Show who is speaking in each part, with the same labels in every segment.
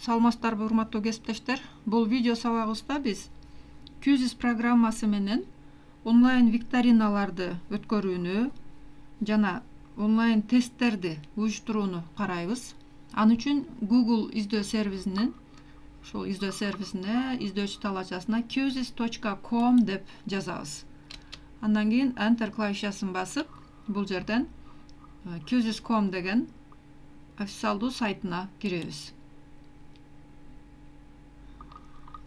Speaker 1: Саламатсыздарбы урматтуу кесиптештер. Бул видео сабагыбызда биз Quizzes программасы менен онлайн викториналарды өткөрүүнү жана онлайн тесттерди уюштурууну карайбыз. Аны үчүн Google издөө сервисинин издөөчү талаачасына quizzes.com деп жазабыз. Андан кийин Enter клавишасын басып, бул жерден quizzes.com деген официалдуу сайтына киребиз.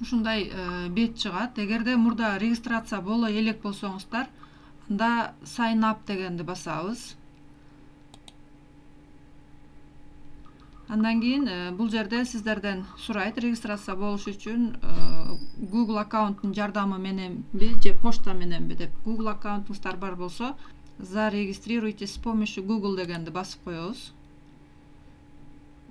Speaker 1: Ушундай бет чыгат. Эгерде мурда регистрация боло элек болсоңуздар, анда sign up дегенди басабыз. Андан кийин бул жерде сиздерден сурайт регистрация болуш үчүн Google аккаунттун жардамы мененби же почта мененби деп. Google аккаунтуңуздар бар болсо, зарегистрируйтесь с помощью Google дегенди басып коебуз.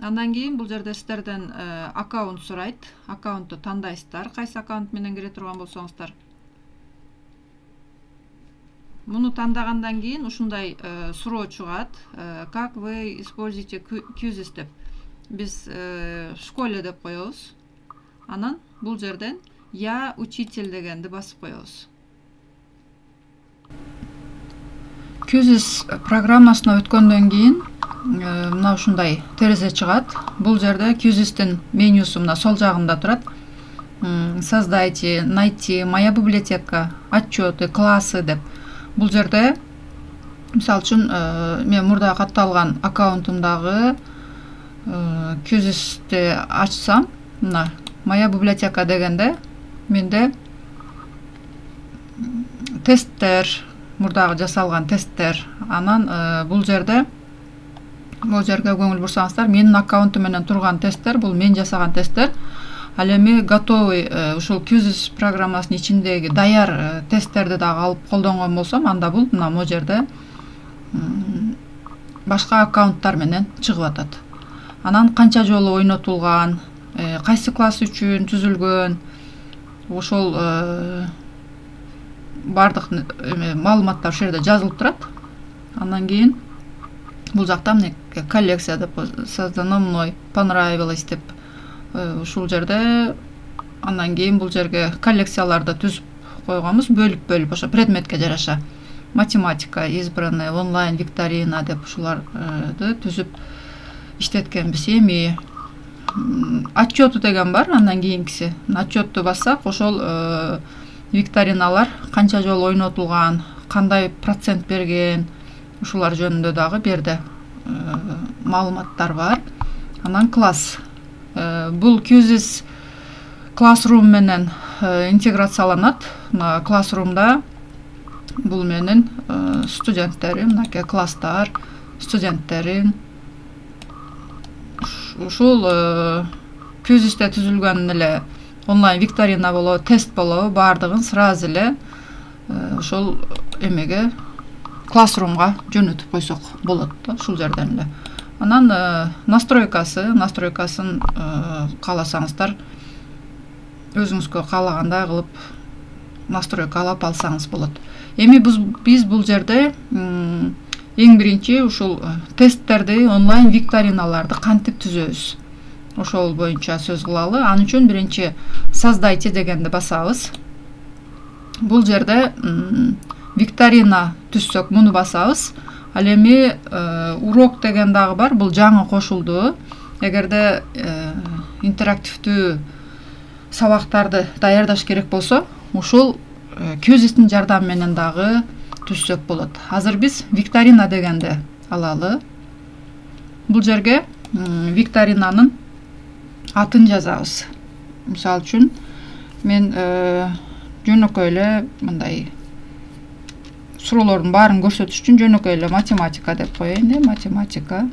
Speaker 1: Андан кийин бул жерде сиздерден аккаунт сурайт. Аккаунтту тандайсыздар. Кайсы аккаунт менен кире турган болсоңуздар. Муну тандагандан кийин ушундай суроо чыгат. Как вы используете Quizzes деп. Биз школе деп коебуз. Анан бул жерден я учитель дегенди басып коебуз. Quizzes программасына өткөндөн кийин мына ушундай терезе чыгат. Бул жерде Quizzes'тин менюсу мына сол жагында турат. Создайте, найти, моя библиотека, отчеты, классы деп. Бул жерде мисалы үчүн мен мурда катталган аккаунтумдагы Quizzes'ти ачсам, мына моя библиотека дегенде менде тесттер, мурдагы жасалган тесттер. Анан бул жерге көңүл бурсаңыздар, менин аккаунтум менен турган тесттер, бул мен жасаган тесттер. Ал эми готовый ушул Quizzes программасынын ичиндеги даяр тесттерди дагы алып колдонгон болсом, анда бул мына могу жерде башка аккаунттар менен чыгып атат. Анан канча жолу ойнотулган, кайсы класс үчүн түзүлгөн, ошол бардык маалыматтар ушул жерде жазылып турат. Андан кийин бул жакта мына коллекция деп создано мной, понравилось деп ушул жерде. Андан кийин бул жерге коллекцияларды түзүп койгонбуз, бөлүп ошо предметке жараша. Математика, избранная, онлайн викторина деп ушуларды түзүп иштеткенбиз. Эми отчету деген бар, андан кийинкиси. Отчетту бассак, ошол викториналар канча жолу ойнотулган, кандай процент берген, ушулар жөнүндө дагы берде маалыматтар бар. Анан класс. Бул Quizzes Classroom менен интеграцияланат. Мына Classroom'да бул менин студенттерим, мынакей класстар, студенттерим. Ушул Quizzes'те түзүлгөн эле онлайн викторина болобу, тест болобу, бардыгын сразу эле ошол эмеге Classroom'га жөнөтүп койсок болот да, ушул жерден эле. Анан настройкасын кааласаңыздар, өзүңүзгө каалагандай кылып настройкалап алсаңыз болот. Эми биз бул жерде эң биринчи ушул тесттерди, онлайн викториналарды кантип түзөбүз? Ошол боюнча сөз кылалы. Анын үчүн биринчи создайте дегенди басабыз. Бул жерде викторина түзсөк, муну басабыз. Ал эми урок деген дагы бар, бул жаңы кошулду. Эгерде интерактивдүү сабактарды даярдаш керек болсо, ушул Quizzes'тин жардамы менен дагы түзсөк болот. Азыр биз викторина дегенди алалы. Бул жерге викторинанын атын жазабыз. Мисалы үчүн мен жөнөкөй эле мындай суроолордун баарын көрсөтүш үчүн жөнөкөй эле математика деп коеюн да,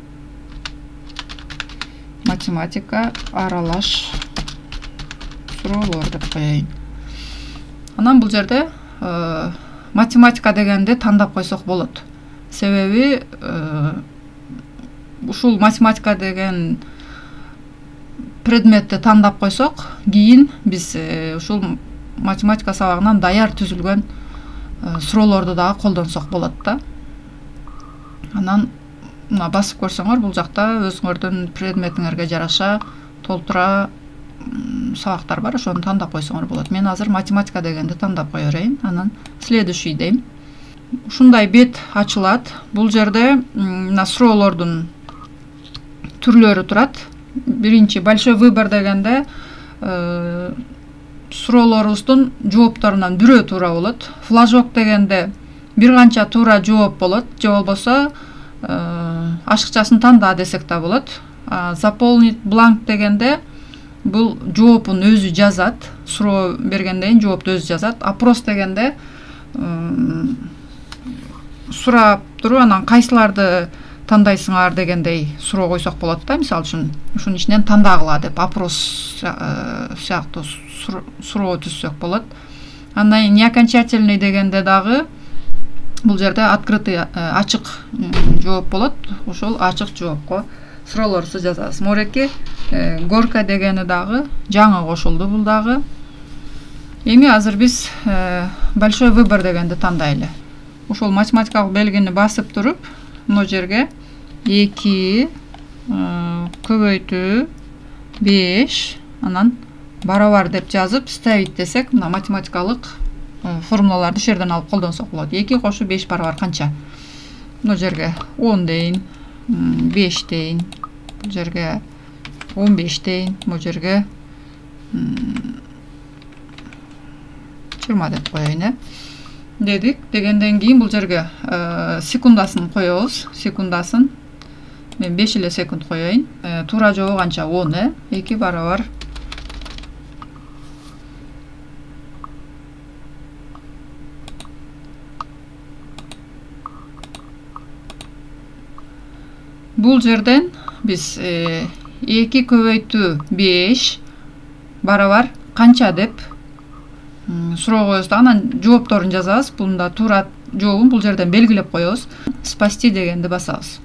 Speaker 1: математика аралаш суроолор деп коеюн. Анан бул жерде математика дегенди тандап койсок болот. Себеби ушул математика деген предметти тандап койсок, кийин биз ушул математика сабагынан даяр түзүлгөн суроолорду дагы колдонсок болот да. Анан мына басып көрсөңөр, бул жакта өзүңөрдүн предметиңерге жараша толтура сабактар бар, ошону тандап койсоңор болот. Мен азыр математика дегенди тандап кое берейин, анан следующий дейм. Ушундай бет ачылат. Бул жерде мына суроолордун түрлөрү турат. Биринчи большой выбор дегенде суроолорубуздун жоопторунан бирөө туура болот. Флажок дегенде бир канча туура жооп болот, же болбосо ашыкчасын танда десек да болот. Заполнить бланк дегенде бул жоопун өзү жазат, суроо бергенден жоопту өзү жазат. Опрос дегенде сурап туруп анан кайсыларды тандайсыңар дегендей суроо койсок болот да. Мисалы үчүн ушунун ичинен тандагыла деп опрос сыяктуу суроо түзсөк болот. Андан кийин неокончательный дегенде дагы бул жерде открытый ачык жооп болот. Ошол ачык жоопко суроолорубузду жазабыз. Мореки горка дегени дагы жаңы кошулду бул дагы. Эми азыр биз большой выбор дегенди тандайлы. Ошол математикалык белгини басып туруп, мына жерге 2 көбөйтүү 5 анан барабар деп жазып ставить десек, мына математикалык формулаларды ушул жерден алып колдонсок болот. 2 кошу 5 барабар канча? Мына жерге 10 дейин, 5 дейин, бул жерге 15 дейин, бул жерге 20 деп коеюн, дедик. Дегенден кийин бул жерге секундасын коебуз. Секундасын мен 5 эле секунд коеюн. Туура жообу канча? 10, 2 барабар 10. Бул жерден биз 2 көбөйтүү 5 барабар канча деп суроо коебуз да, анан жоопторун жазабыз. Бунда туура жообун бул жерден белгилеп коебуз. Спасти дегенди басабыз.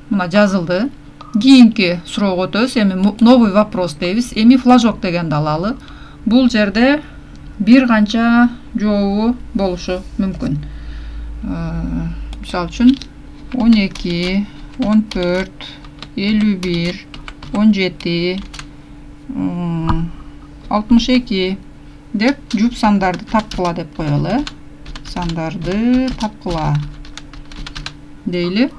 Speaker 1: Мына жазылды. Кийинки суроого өтөбүз. Эми новый вопрос дейбиз. Эми флажок дегенди алалы. Бул жерде бир канча жообу болушу мүмкүн. Мисалы үчүн 12, 14, 51, 17, 62 деп жуп сандарды тапкыла деп коелу. Сандарды тапкыла дейли.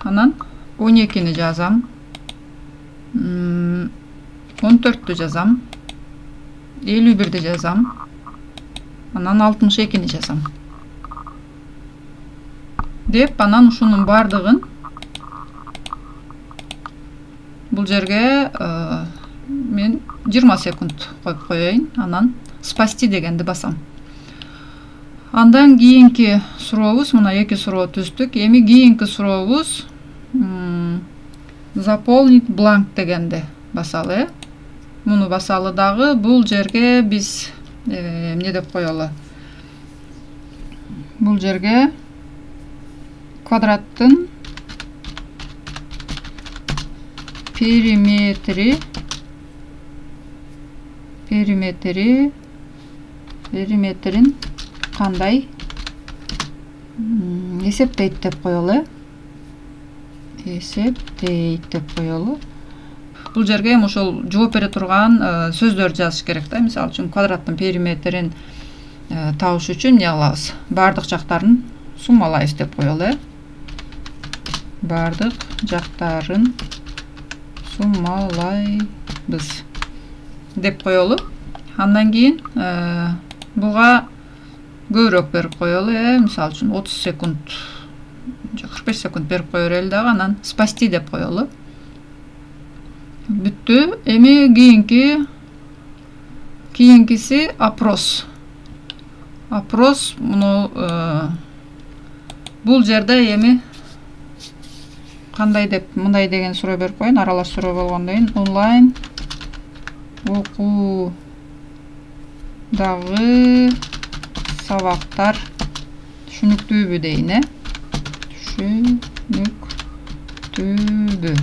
Speaker 1: Анан 12-ни жазам, 14-тү жазам, 51-ди жазам, анан 62-ни жазам деп, анан ушунун бардыгын бул жерге мен 20 секунд коюп коеюн, анан спасти дегенди басам. Андан кийинки сурообуз, мына 2 суроо түздүк. Эми кийинки сурообуз заполнить бланк дегенди басалы. Муну басалы дагы. Бул жерге биз эмне деп коелу? Бул жерге квадраттын периметрин кандай эсептейт деп коелу. Эсептейт деп коелу. Бул жерге ошол жооп бере турган сөздөр жазыш керек да. Мисалы үчүн квадраттын периметрин табыш үчүн эмне кылабыз? Бардык жактарын суммалайбыз деп коелу. Бардык жактарын суммалайбыз деп коелу. Андан кийин буга көбүрөөк берип коелу. Мисалы үчүн 30 секунд, 45 секунд берип кое берели дагы, анан спасти деп коелу. Бүттү. Эми кийинкиси опрос. Опрос муну бул жерде эми кандай деп мындай деген суроо берип коеюн. Аралаш суроо болгондон кийин онлайн окуудагы сабактар түшүнүктүүбү дейин, түшүнүктүүбү.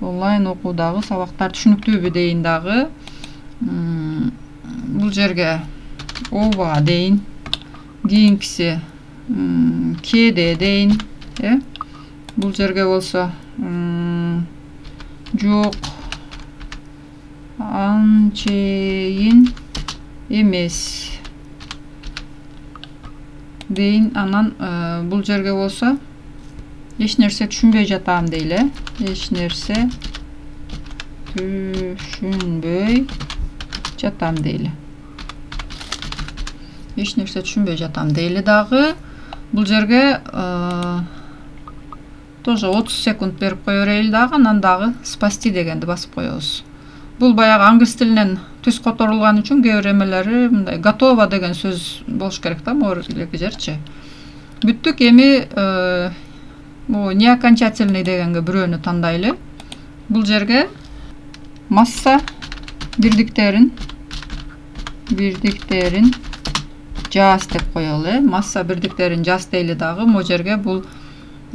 Speaker 1: Онлайн окуудагы сабактар түшүнүктүүбү дейин дагы. Бул жерге ооба дейин. Кийинкиси кеде дейин. Бул жерге болсо жок анчейин эмес дейін. Анан бул жерге болсо эч нерсе түшүнбөй жатам дейле. Эч нерсе түшүнбөй жатам дейле. Эч нерсе түшүнбөй жатам дейле дагы. Бул жерге тоже 30 секунд берип кое берели дагы. Анан дагы спасти дегенди басып коебуз. Бул баягы англис тилинен түз которулган үчүн кээ бир эмелери мындай готово деген сөз болуш керек да, могу жерчи. Бүттүк. Эми неокончательный дегенге бирөөнү тандайлы. Бул жерге масса бирдиктерин жаз деп коелу. Масса бирдиктерин жаз дейли дагы. Могу жерге бул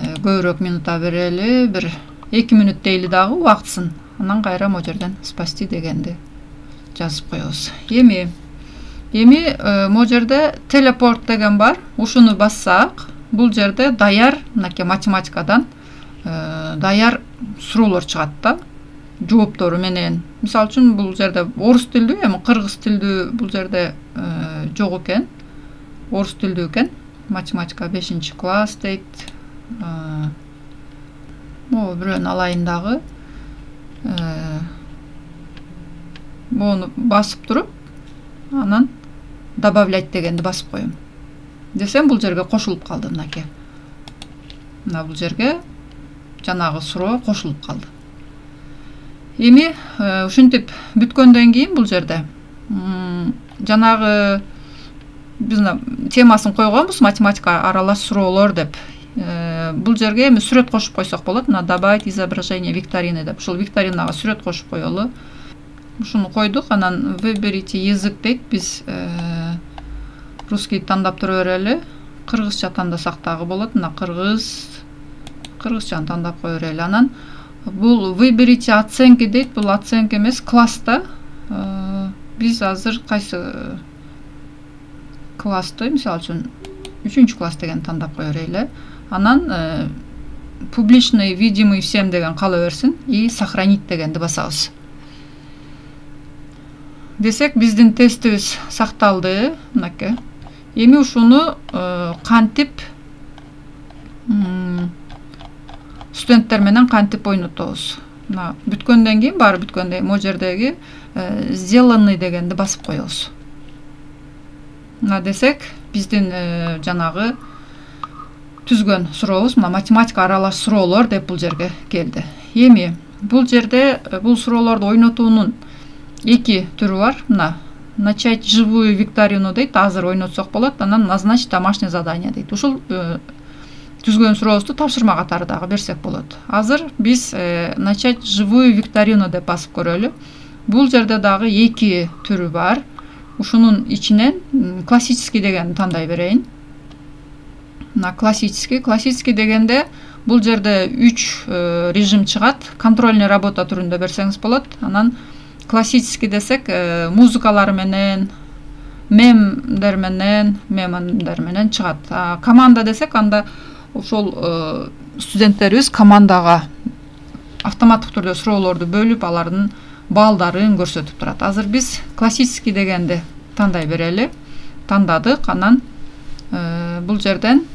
Speaker 1: көбүрөөк минутта берели, бир 2 минут дейли дагы убактысын. Анан кайра могу жерден спасти дегенди жазып коебуз. Эми могу жерде телепорт деген бар. Ушуну бассак, бул жерде даяр, мынакей математикадан даяр суроолор чыгат да, жооптору менен. Мисалы үчүн бул жерде орус тилдүү, эми кыргыз тилдүү бул жерде жок экен. Орус тилдүү экен. Математика 5-класс дейт. Могу бирөөнү алайын дагы. Мону басып туруп, анан добавлять дегенди басып коем. Десем бул жерге кошулуп калды мынакей. Мына бул жерге жанагы суроо кошулуп калды. Эми ушинтип бүткөндөн кийин бул жерде жанагы биздин темасын койгонбуз, математика аралаш суроолор деп. Бул жерге эми сүрөт кошуп койсок болот. Мына добавить изображение викторины деп. Ушул викторинага сүрөт кошуп коелу. Ушуну койдук. Анан выберите язык дейт. Биз русский тандап тура берели. Кыргызча тандасак дагы болот. Мына кыргызчаны тандап кое берели. Анан бул выберите оценки дейт. Бул оценка эмес, класста. Биз азыр кайсы классты, мисалы үчүн 3-класс деген тандап кое берели. Анан публичный, видимый всем деген кала берсин и сохранить дегенди басабыз. Десек, биздин тестибиз сакталды. Мынакей. Эми ушуну кантип студенттер менен кантип ойнотобуз. Мына бүткөндөн кийин, баары бүткөндөн могу жердеги сделанный дегенди басып коебуз. Мына десек, биздин жанагы түзгөн сурообуз, мына математика аралаш суроолор деп бул жерге келди. Эми бул жерде бул суроолорду ойнотуунун 2 түрү бар. Мына начать живую викторину дейт, азыр ойнотсок болот. Анан назначить домашнее задание дейт. Ушул түзгөн сурообузду тапшырма катары дагы берсек болот. Азыр биз начать живую викторину деп басып көрөлү. Бул жерде дагы 2 түрү бар. Ушунун ичинен классический дегенди тандай берейин. Мына классический дегенде бул жерде 3 режим чыгат. Контрольный работа түрүндө берсеңиз болот. Анан классический десек, музыкалар менен, мемдер менен чыгат. Команда десек, анда ошол студенттерибиз командага автоматтык түрдө суроолорду бөлүп, алардын балдарын көрсөтүп турат. Азыр биз классический дегенди тандай берели. Тандадык. Анан бул жерден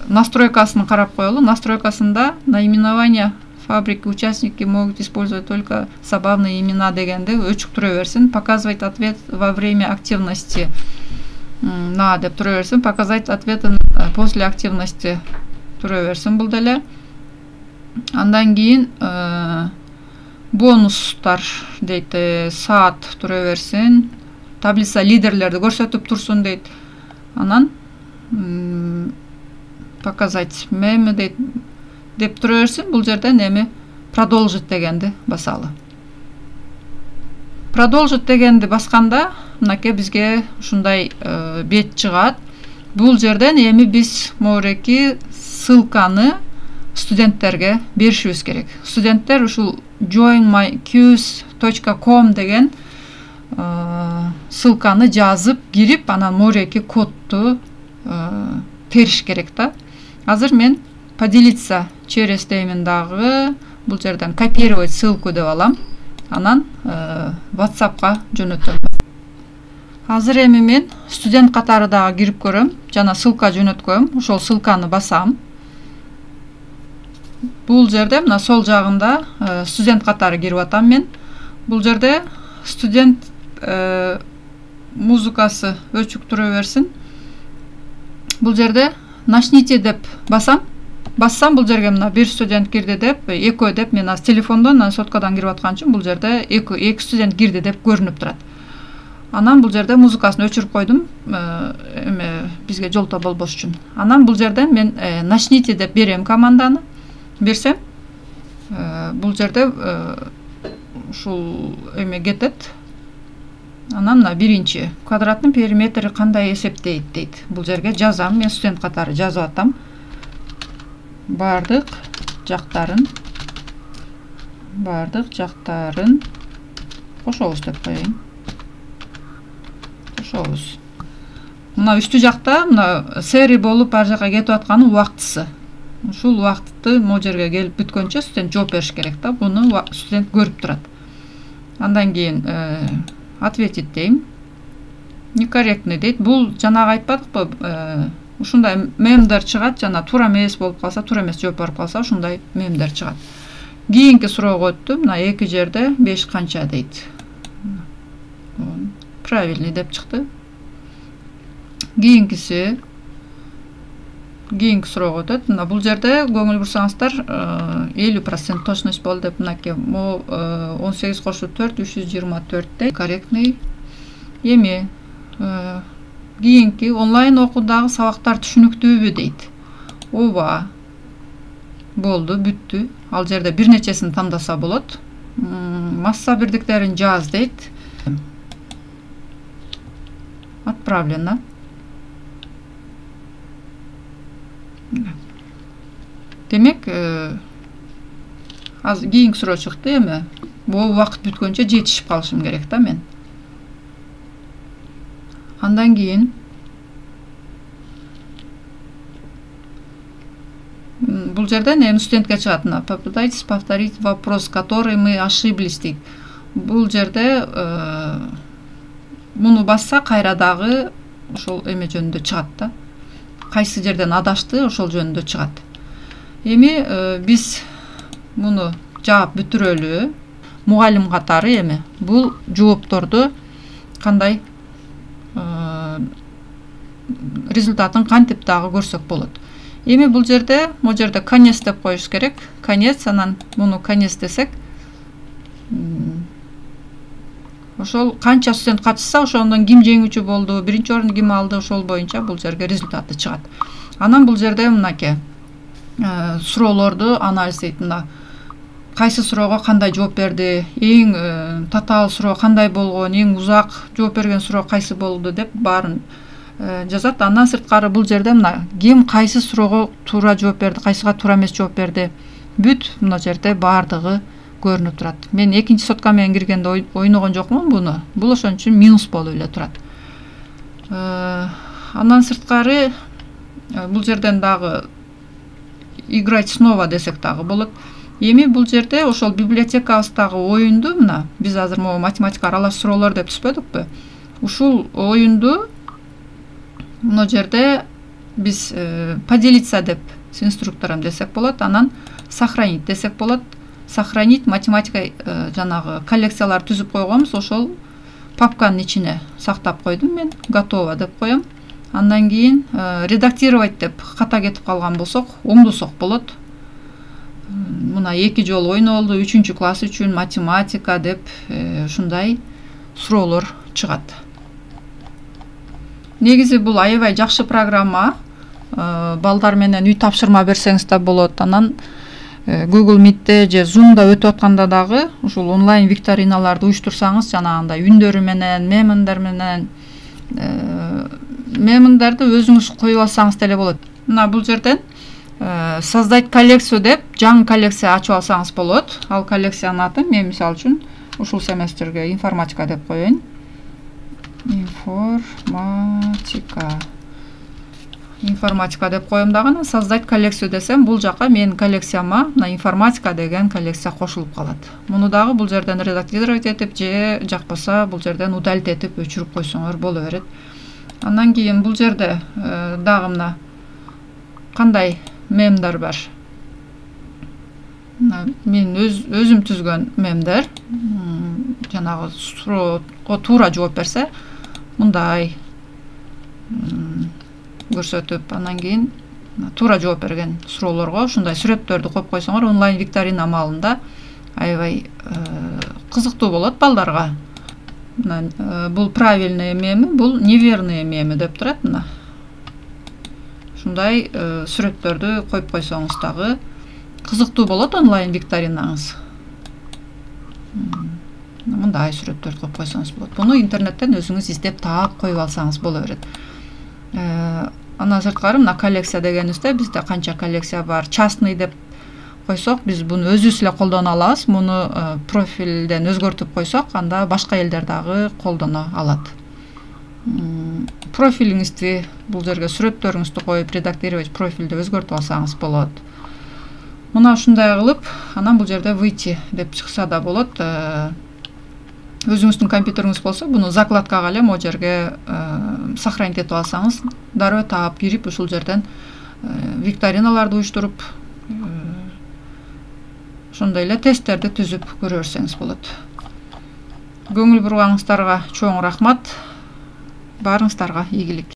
Speaker 1: настройкасын карап коелу. Настройкасында наименование фабрики участники могут использовать только забавные имена дегенде өчүк тура берсин. Показывать ответ во время активности на деп тура берсин. Показать ответы после активности тура берсин бул деле. Андан кийин бонустар дейт, саат тура берсин. Таблица лидерлерди көрсөтүп турсун дейт. Анан показать меми дейт деп тура берсин. Бул жерден эми продолжить дегенди басалы. Продолжить дегенди басканда мынакей бизге ушундай бет чыгат. Бул жерден эми биз моуреки ссылканы студенттерге беришибиз керек. Студенттер ушул joinmyquiz.com деген ссылканы жазып кирип, анан моуреки кодду териш керек да. Азыр мен поделиться через деймин дагы. Бул жерден копировать ссылку деп алам. анан WhatsApp'ка жөнөтөм. Азыр эми мен студент катары дагы кирип көрөм, жана ссылка жөнөткөм. Ошол ссылканы басам. Бул жерде мына сол жагында студент катары кирип атам мен. Бул жерде студент музыкасы өчүк тура берсин. Бул жерде начните деп басам. Бассам бул жерге мына бир студент кирди деп, экөө деп мен аз телефондон, соткадан кирип аткан үчүн бул жерде эки студент кирди деп көрүнүп турат. Анан бул жерде музыкасын өчүрүп койдум, эме бизге жолтоо болбош үчүн. Анан бул жерде мен начните деп берем команданы. Берсем, бул жерде ушул эме кетет. Анан мына биринчи квадраттын периметри кандай эсептейт дейт. Бул жерге жазам, мен студент катары жазып атам. Бардык жактарын кошобуз деп коеюн. Кошобуз. Мына үстү жакта мына сери болуп ар жака кетип атканы убактысы. Ушул убакытты могу жерге келип бүткөнчө студент жооп бериш керек да. Буну студент көрүп турат. Андан кийин ответить дейм. Некорректный дейт. Бул жанагы айтпадыкпы? Ушундай мемдер чыгат, жана туура эмес болуп калса, туура эмес жооп берип калса, ушундай мемдер чыгат. Кийинки суроого өттүм. Мына эки жерде 5 канча дейт. Правильный деп чыкты. Кийинки суроого өтөт. Мына бул жерде көңүл бурсаңыздар 50% точность болду деп мынакей 18 кошуу 4 324 дейт. Корректный. Эми кийинки онлайн окуудагы сабактар түшүнүктүүбү дейт. Ооба. Болду, бүттү. Ал жерде бир нечесин тандаса болот. Масса бирдиктерин жаз дейт. Отправлено. Демек, аз кийинки суроо чыкты эми. Бул убакыт бүткөнчө жетишип калышым керек да мен. Андан кийин бул жерден эми студентке чыгат. Попытайтесь повторить вопрос, который мы ошиблись дейт. Бул жерде муну басса кайра дагы ошол эме жөнүндө чыгат да. Кайсы жерден адашты, ошол жөнүндө чыгат. Эми биз муну жаап бүтүрөлү. Мугалим катары эми бул жоопторду кандай результатын кантип дагы көрсөк болот. Эми бул жерде, могу жерде конец деп коюш керек. Конец, анан муну конец десек, ошол канча студент катышса, ошондон ким жеңүүчү болду, биринчи орунду ким алды, ошол боюнча бул жерге результаты чыгат. Анан бул жерде мынакей суроолорду анализдейт. Мына кайсы суроого кандай жооп берди, эң татаал суроо кандай болгон, эң узак жооп берген суроо кайсы болду деп баарын жазат. Андан сырткары бул жерде мына ким кайсы суроого туура жооп берди, кайсыга туура эмес жооп берди, бүт мына жерде баардыгы көрүнүп турат. Мен экинчи сотка менен киргенде ойногон жокмун буну. Бул ошон үчүн минус болуп эле турат. Андан сырткары бул жерден дагы играть снова десек дагы болот. Эми бул жерде ошол библиотекабыздагы оюнду, мына биз азыр могу математика аралаш суроолор деп түспөдүкпү? Ушул оюнду мына жерде биз поделиться деп с инструктором десек болот, анан сохранить десек болот. Сохранить математика жанагы коллекциялар түзүп койгонбуз, ошол папканын ичине сактап койдум мен. Готово деп коем. Андан кийин редактировать деп ката кетип калган болсок, оңдосок болот. Мына 2 жолу ойнолду, 3-чү класс үчүн математика деп ушундай суроолор чыгат. Негизи бул аябай жакшы программа. Балдар менен үй тапшырма берсеңиз да болот. Анан Google Meet'te же Zoom'da өтүп атканда дагы ушул онлайн викториналарды уюштурсаңыз, жанагындай үндөрү менен, мемдер менен, мемдерди өзүңүз коюп алсаңыз деле болот. Мына бул жерден создать коллекцию деп жаңы коллекция ачып алсаңыз болот. Ал коллекциянын атын мен мисалы үчүн ушул семестрге информатика деп коеюн. Информатика. информатика деп коем дагы, создать коллекцию десем, бул жака менин коллекцияма мына информатика деген коллекция кошулуп калат. Муну дагы бул жерден редактировать этип же жакпаса бул жерден удалить этип өчүрүп койсоңор боло берет. Андан кийин бул жерде дагы мына кандай мемдер бар. Мен өзүм түзгөн мемдер. Жанагы суроого туура жооп берсе, мындай көрсөтүп, андан кийин туура жооп берген суроолорго ушундай сүрөттөрдү коюп койсоңор, онлайн викторина маалында аябай кызыктуу болот балдарга. Бул правильный меми, бул неверный меми деп турат. Мына ушундай сүрөттөрдү коюп койсоңуз дагы кызыктуу болот онлайн викторинаңыз. Мындай сүрөттөрдү коюп койсоңуз болот. Буну интернеттен өзүңүз издеп таап коюп алсаңыз боло берет. Андан сырткары мына коллекция дегенибизде бизде канча коллекция бар. Частный деп койсок, биз буну өзүбүз эле колдоно алабыз. Муну профилден өзгөртүп койсок, анда башка элдер дагы колдоно алат. Профилиңизди бул жерге сүрөттөрүңүздү коюп, редактировать профилди өзгөртүп алсаңыз болот. Мына ушундай кылып, анан бул жерде выйти деп чыкса да болот. Өзүңүздүн компьютериңиз болсо, буну закладкага эле могу жерге сохранить этип алсаңыз, дароо таап кирип, ушул жерден викториналарды уюштуруп, ошондой эле тесттерди түзүп көрө берсеңиз болот. Көңүл бурганыңыздарга чоң рахмат. Баарыңыздарга ийгилик.